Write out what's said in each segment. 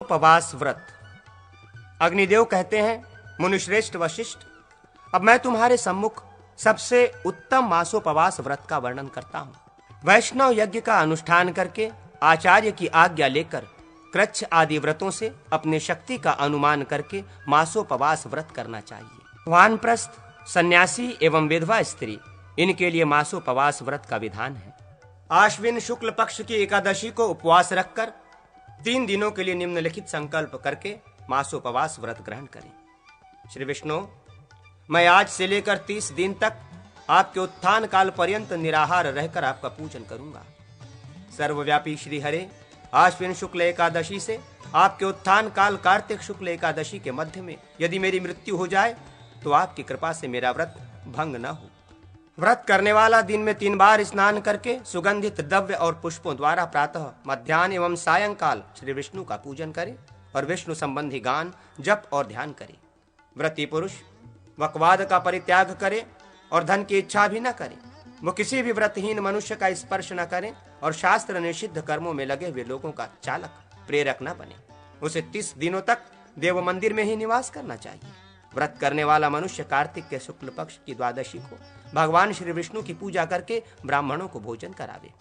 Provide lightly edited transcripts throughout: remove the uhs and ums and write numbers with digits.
उपवास व्रत। अग्निदेव कहते हैं, मुनिश्रेष्ठ वशिष्ठ, अब मैं तुम्हारे सम्मुख सबसे उत्तम मासोपवास व्रत का वर्णन करता हूं। वैष्णव यज्ञ का अनुष्ठान करके आचार्य की आज्ञा लेकर कृच्छ आदि व्रतों से अपने शक्ति का अनुमान करके मासोपवास व्रत करना चाहिए। वानप्रस्थ, सन्यासी एवं विधवा स्त्री, इनके लिए मासोपवास व्रत का विधान है। आश्विन शुक्ल पक्ष की एकादशी को उपवास रखकर 3 दिनों के लिए निम्नलिखित संकल्प करके मासोपवास व्रत ग्रहण करें। श्री विष्णु, मैं आज से लेकर 30 दिन तक आपके उत्थान काल पर्यंत निराहार रहकर आपका पूजन करूंगा। सर्वव्यापी श्री हरे, आश्विन शुक्ल एकादशी से आपके उत्थान काल कार्तिक शुक्ल एकादशी के मध्य में यदि मेरी मृत्यु हो जाए तो आपकी कृपा से मेरा व्रत भंग न हो। व्रत करने वाला दिन में 3 बार स्नान करके सुगंधित द्रव्य और पुष्पों द्वारा प्रातः, मध्याह्न एवं सायंकाल श्री विष्णु का पूजन करे और विष्णु संबंधी गान, जप और ध्यान करे। व्रती पुरुष वकवाद का परित्याग करे और धन की इच्छा भी न करे। वो किसी भी व्रतहीन मनुष्य का स्पर्श न करे और शास्त्र निषिद्ध कर्मों में लगे हुए लोगों का चालक, प्रेरक न बने। उसे 30 दिनों तक देव मंदिर में ही निवास करना चाहिए। व्रत करने वाला मनुष्य कार्तिक के शुक्ल पक्ष की द्वादशी को भगवान श्री विष्णु की पूजा करके ब्राह्मणों को भोजन करावे।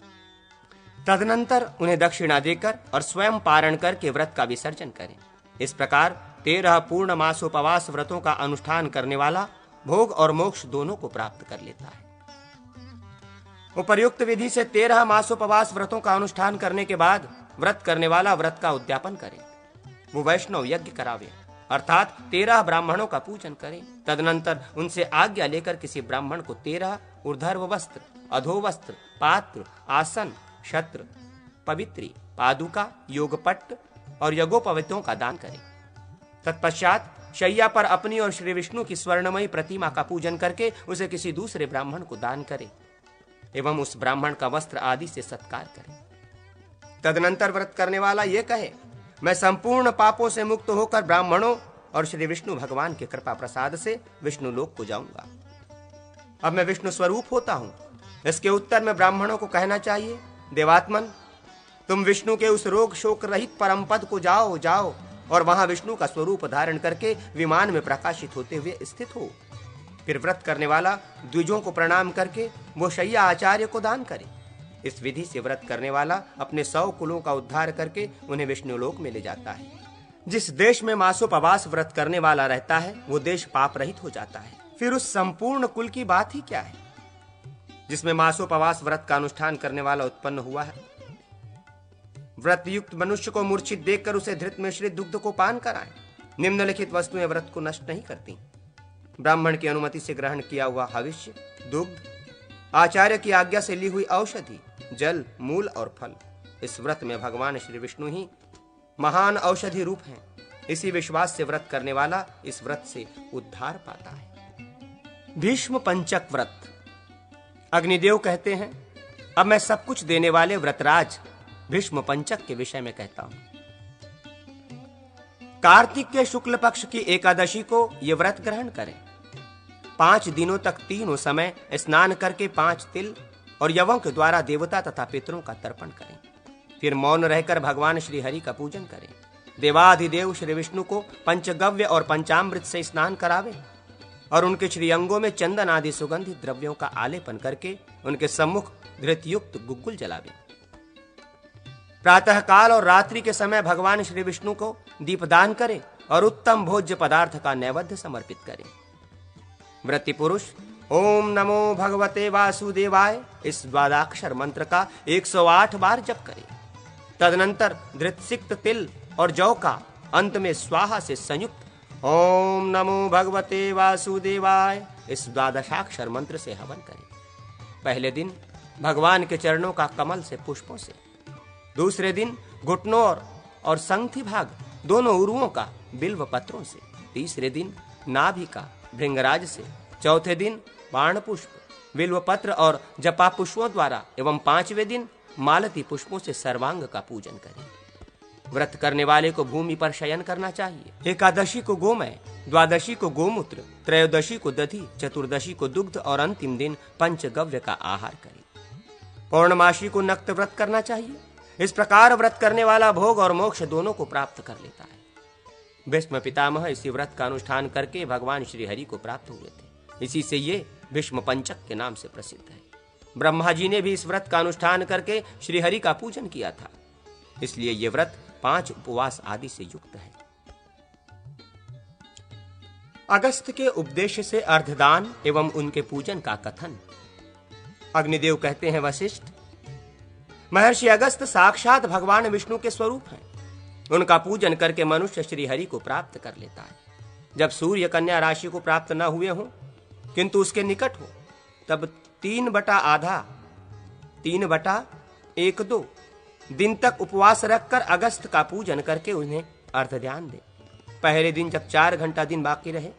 तदनंतर उन्हें दक्षिणा देकर और स्वयं पारण करके व्रत का विसर्जन करें। इस प्रकार 13 पूर्ण मासोपवास व्रतों का अनुष्ठान करने वाला भोग और मोक्ष दोनों को प्राप्त कर लेता है। उपर्युक्त विधि से 13 मासोपवास व्रतों का अनुष्ठान करने के बाद व्रत करने वाला व्रत का उद्यापन करे। वो वैष्णव यज्ञ करावे, अर्थात 13 ब्राह्मणों का पूजन करें। तदनंतर उनसे आज्ञा लेकर किसी ब्राह्मण को 13 ऊर्ध्व वस्त्र, अधो वस्त्र, पात्र, आसन, छत्र, पवित्री, पादुका, योगपट्ट और यज्ञोपवीतों का दान करें। तत्पश्चात शैया पर अपनी और श्री विष्णु की स्वर्णमयी प्रतिमा का पूजन करके उसे किसी दूसरे ब्राह्मण को दान करे एवं उस ब्राह्मण का वस्त्र आदि से सत्कार करे। तदनंतर व्रत करने वाला ये कहे, मैं संपूर्ण पापों से मुक्त होकर ब्राह्मणों और श्री विष्णु भगवान के कृपा प्रसाद से विष्णु लोक को जाऊंगा। अब मैं विष्णु स्वरूप होता हूं। इसके उत्तर में ब्राह्मणों को कहना चाहिए, देवात्मन, तुम विष्णु के उस रोग शोक रहित परम पद को जाओ और वहां विष्णु का स्वरूप धारण करके विमान में प्रकाशित होते हुए स्थित हो। फिर व्रत करने वाला द्विजों को प्रणाम करके वो शैया आचार्य को दान करे। इस विधि से व्रत करने वाला अपने 100 कुलों का उद्धार करके उन्हें विष्णु लोक में ले जाता है। जिस देश में मासोपवास व्रत करने वाला रहता है वो देश पाप रहित हो जाता है। फिर उस संपूर्ण कुल की बात ही क्या है जिसमें मासोपवास व्रत का अनुष्ठान करने वाला उत्पन्न हुआ है। व्रत युक्त मनुष्य को मूर्छित देखकर उसे धृत मिश्रित दुग्ध को पान कराएं। निम्नलिखित वस्तुएं व्रत को नष्ट नहीं करती। ब्राह्मण की अनुमति से ग्रहण किया हुआ हविष्य, दुग्ध, आचार्य की आज्ञा से ली हुई औषधि, जल, मूल और फल। इस व्रत में भगवान श्री विष्णु ही महान औषधि रूप हैं। इसी विश्वास से व्रत करने वाला इस व्रत से उद्धार पाता है। भीष्म पंचक व्रत। अग्निदेव कहते हैं, अब मैं सब कुछ देने वाले व्रतराज भीष्म पंचक के विषय में कहता हूं। कार्तिक के शुक्ल पक्ष की एकादशी को ये व्रत ग्रहण करें। 5 दिनों तक तीनों समय स्नान करके 5 तिल और यवों के द्वारा देवता तथा पितरों का तर्पण करें। फिर मौन रहकर भगवान श्री हरि का पूजन करें। देवाधिदेव श्री विष्णु को पंचगव्य और पंचामृत से स्नान करावे और उनके श्रीअंगों में चंदन आदि सुगंधित द्रव्यों का आलेपन करके उनके सम्मुख धृतयुक्त गुग्गुल जलावे। प्रातः काल और रात्रि के समय भगवान श्री विष्णु को दीपदान करें और उत्तम भोज्य पदार्थ का नैवेद्य समर्पित करें। व्रती पुरुष ओम नमो भगवते वासुदेवाय इस द्वादशाक्षर मंत्र का 108 बार जप करें। तदनंतर धृतसिक्त तिल और जौ का अंत में स्वाहा से संयुक्त ओम नमो भगवते वासुदेवाय इस द्वादशाक्षर मंत्र से हवन करें। पहले दिन भगवान के चरणों का कमल से पुष्पों से, दूसरे दिन घुटनों और संगठी भाग दोनों उरुओं का बिल्व पत्रों से, तीसरे दिन नाभि का भृंगराज से, चौथे दिन बाण पुष्प, बिल्व पत्र और जपा पुष्पों द्वारा एवं 5वें दिन मालती पुष्पों से सर्वांग का पूजन करें। व्रत करने वाले को भूमि पर शयन करना चाहिए। एकादशी को गोमय, द्वादशी को गोमूत्र, त्रयोदशी को दधि, चतुर्दशी को दुग्ध और अंतिम दिन पंचगव्य का आहार करें। पौर्णमासी को नक्त व्रत करना चाहिए। इस प्रकार व्रत करने वाला भोग और मोक्ष दोनों को प्राप्त कर लेता है। भीष्म पितामह इसी व्रत का अनुष्ठान करके भगवान श्री हरि को प्राप्त हुए थे। इसी से ये भीष्म पंचक के नाम से प्रसिद्ध है। ब्रह्मा जी ने भी इस व्रत का अनुष्ठान करके श्री हरि का पूजन किया था, इसलिए ये व्रत 5 उपवास आदि से युक्त है। अगस्त के उपदेश से अर्धदान एवं उनके पूजन का कथन। अग्निदेव कहते हैं, वशिष्ठ, महर्षि अगस्त साक्षात भगवान विष्णु के स्वरूप हैं। उनका पूजन करके मनुष्य श्री हरि को प्राप्त कर लेता है। जब सूर्य कन्या राशि को प्राप्त न हुए हो किंतु उसके निकट हो, तब 3/1/2 दिन तक उपवास रखकर अगस्त का पूजन करके उन्हें अर्ध ध्यान दे। पहले दिन जब 4 घंटा दिन बाकी रहे,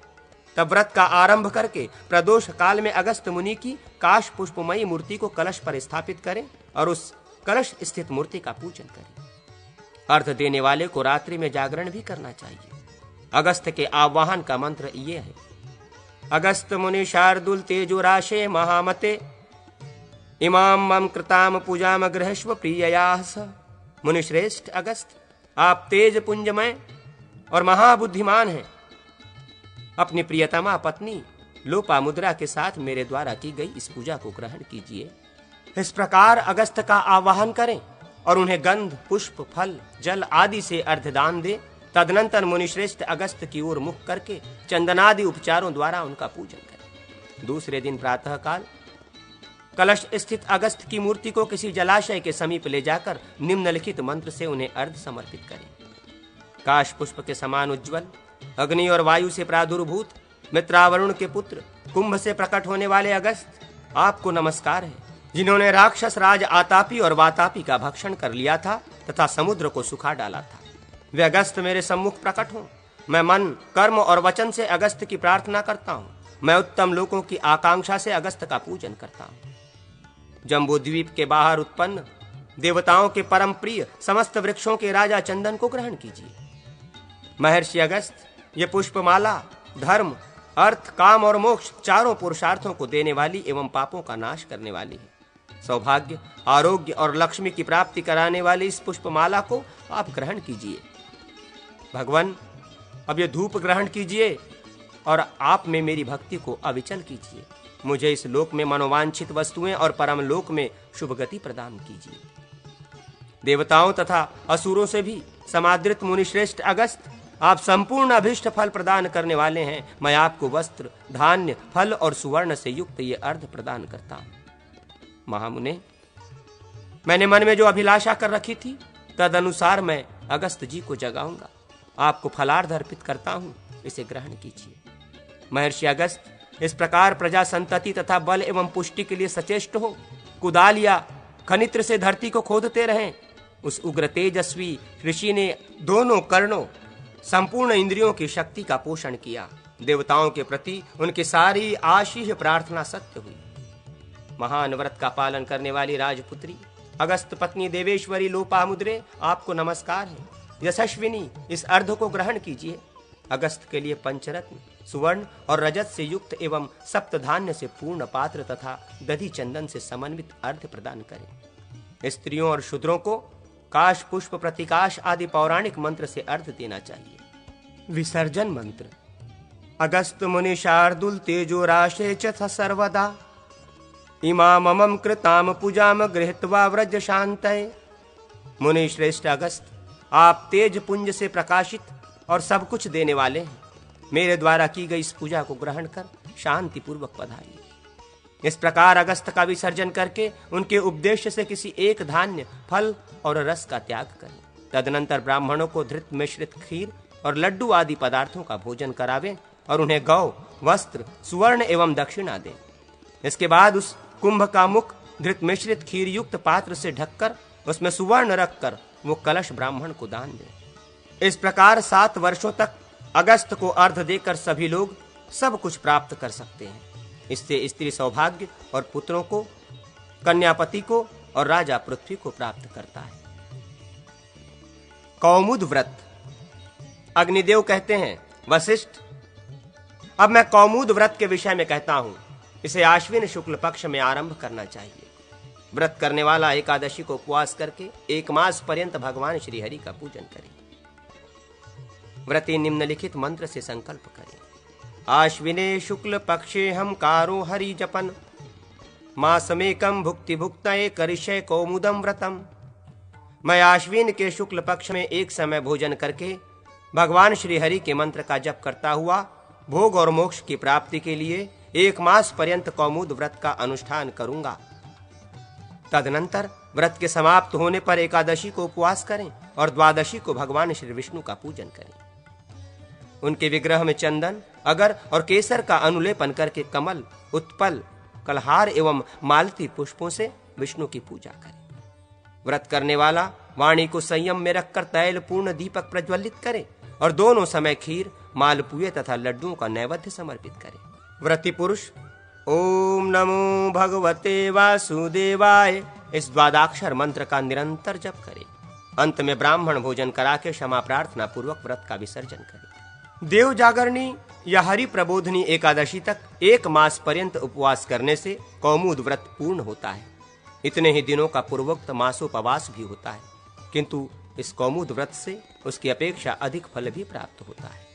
तब व्रत का आरंभ करके प्रदोष काल में अगस्त मुनि की काश पुष्पमयी मूर्ति को कलश पर स्थापित करें और उस कलश स्थित मूर्ति का पूजन करें। अर्ध देने वाले को रात्रि में जागरण भी करना चाहिए। अगस्त के आवाहन का मंत्र ये है, अगस्त मुनि शार्दुल तेजो राशे महामते इमाम मम कृताम पूजाम गृहस्व प्रिययाः स। मुनि श्रेष्ठ अगस्त, आप तेज पुंजमय और महाबुद्धिमान हैं। अपनी प्रियतमा पत्नी लोपामुद्रा के साथ मेरे द्वारा की गई इस पूजा को ग्रहण कीजिए। इस प्रकार अगस्त का आवाहन करें और उन्हें गंध, पुष्प, फल, जल आदि से अर्धदान दे। तदनंतर मुनिश्रेष्ठ अगस्त की ओर मुख करके चंदनादि उपचारों द्वारा उनका पूजन करें। दूसरे दिन प्रातः काल कलश स्थित अगस्त की मूर्ति को किसी जलाशय के समीप ले जाकर निम्नलिखित मंत्र से उन्हें अर्ध समर्पित करें। काश पुष्प के समान उज्ज्वल, अग्नि और वायु से प्रादुर्भूत, मित्रावरुण के पुत्र, कुंभ से प्रकट होने वाले अगस्त, आपको नमस्कार है, जिन्होंने राक्षस राज आतापी और वातापी का भक्षण कर लिया था तथा समुद्र को सुखा डाला था। वे अगस्त मेरे सम्मुख प्रकट हो। मैं मन, कर्म और वचन से अगस्त की प्रार्थना करता हूँ। मैं उत्तम लोकों की आकांक्षा से अगस्त का पूजन करता हूँ। जम्बूद्वीप के बाहर उत्पन्न देवताओं के परम प्रिय समस्त वृक्षों के राजा चंदन को ग्रहण कीजिए। महर्षि अगस्त, ये पुष्पमाला धर्म, अर्थ, काम और मोक्ष चारों पुरुषार्थों को देने वाली एवं पापों का नाश करने वाली है। सौभाग्य, आरोग्य और लक्ष्मी की प्राप्ति कराने वाली इस पुष्पमाला को आप ग्रहण कीजिए। भगवान, अब ये धूप ग्रहण कीजिए और आप में मेरी भक्ति को अविचल कीजिए। मुझे इस लोक में मनोवांछित वस्तुएं और परम लोक में शुभ गति प्रदान कीजिए। देवताओं तथा असुरों से भी समादृत मुनिश्रेष्ठ अगस्त, आप संपूर्ण अभिष्ट फल प्रदान करने वाले हैं। मैं आपको वस्त्र, धान्य, फल और सुवर्ण से युक्त ये अर्ध प्रदान करता हूं। महामुने, मैंने मन में जो अभिलाषा कर रखी थी तद अनुसार मैं अगस्त जी को जगाऊंगा। आपको फलार्ध अर्पित करता हूं, इसे ग्रहण कीजिए। महर्षि अगस्त, इस प्रकार प्रजा संतति तथा बल एवं पुष्टि के लिए सचेष्ट हो कुदाल या खनित्र से धरती को खोदते रहें। उस उग्र तेजस्वी ऋषि ने दोनों कर्णों, संपूर्ण इंद्रियों की शक्ति का पोषण किया। देवताओं के प्रति उनकी सारी आशीष प्रार्थना सत्य हुई। महान व्रत का पालन करने वाली राजपुत्री अगस्त पत्नी देवेश्वरी लोपामुद्रे, आपको नमस्कार है। यशस्विनी, इस अर्ध को ग्रहण कीजिए। अगस्त के लिए पंचरत्न, सुवर्ण और रजत से युक्त एवं सप्त धान्य से पूर्ण पात्र तथा दधि चंदन से समन्वित अर्ध प्रदान करें। स्त्रियों और शूद्रों को काश, पुष्प, प्रतिकाश आदि पौराणिक मंत्र से अर्ध देना चाहिए। विसर्जन मंत्र। अगस्त मुनि शार्दुल तेजो राशे च सर्वदा इमामम कृताम पूजाम गृहीत्वा व्रज शांतये। मुनि श्रेष्ठ अगस्त, आप तेज पुंज से प्रकाशित और सब कुछ देने वाले हैं। मेरे द्वारा की गई इस पूजा को ग्रहण कर शांति पूर्वक पधारिए। इस प्रकार अगस्त का विसर्जन करके उनके उपदेश से किसी एक धान्य, फल और रस का त्याग करें। तदनंतर ब्राह्मणों को धृत मिश्रित खीर और लड्डू आदि पदार्थों का भोजन करावें और उन्हें गौ, वस्त्र, सुवर्ण एवं दक्षिणा दें। इसके बाद उस कुंभ का मुख धृत मिश्रित खीर युक्त पात्र से ढककर उसमें सुवर्ण रखकर वो कलश ब्राह्मण को दान दें। इस प्रकार 7 वर्षों तक अगस्त को अर्ध देकर सभी लोग सब कुछ प्राप्त कर सकते हैं। इससे स्त्री सौभाग्य और पुत्रों को, कन्यापति को और राजा पृथ्वी को प्राप्त करता है। कौमुद व्रत। अग्निदेव कहते हैं, वशिष्ठ, अब मैं कौमुद व्रत के विषय में कहता हूं। इसे आश्विन शुक्ल पक्ष में आरंभ करना चाहिए। व्रत करने वाला एकादशी को उपवास करके 1 मास पर्यंत भगवान श्री हरि का पूजन करे। व्रती निम्नलिखित मंत्र से संकल्प करे। आश्विने शुक्ल पक्षे हम कारो हरि जपन, मासमेकम भुक्ति भुक्तये करिष्ये कौमुदम व्रतम। मैं आश्विन के शुक्ल पक्ष में एक समय भोजन करके भगवान श्री हरि के मंत्र का जप करता हुआ भोग और मोक्ष की प्राप्ति के लिए 1 मास पर्यंत कौमुद व्रत का अनुष्ठान करूंगा। तदनंतर व्रत के समाप्त होने पर एकादशी को उपवास करें और द्वादशी को भगवान श्री विष्णु का पूजन करें। उनके विग्रह में चंदन, अगर और केसर का अनुलेपन करके कमल, उत्पल, कलहार एवं मालती पुष्पों से विष्णु की पूजा करें। व्रत करने वाला वाणी को संयम में रखकर तैल पूर्ण दीपक प्रज्वलित करे और दोनों समय खीर, मालपुए तथा लड्डुओं का नैवेद्य समर्पित करे। व्रती पुरुष ओम नमो भगवते वासुदेवाय इस द्वादाक्षर मंत्र का निरंतर जप करे। अंत में ब्राह्मण भोजन करा के क्षमा प्रार्थना पूर्वक व्रत का विसर्जन करे। देव जागरणी या हरि प्रबोधनी एकादशी तक 1 मास पर्यंत उपवास करने से कौमुद व्रत पूर्ण होता है। इतने ही दिनों का पूर्वोक्त मासोपवास भी होता है, किंतु इस कौमुद व्रत से उसकी अपेक्षा अधिक फल भी प्राप्त होता है।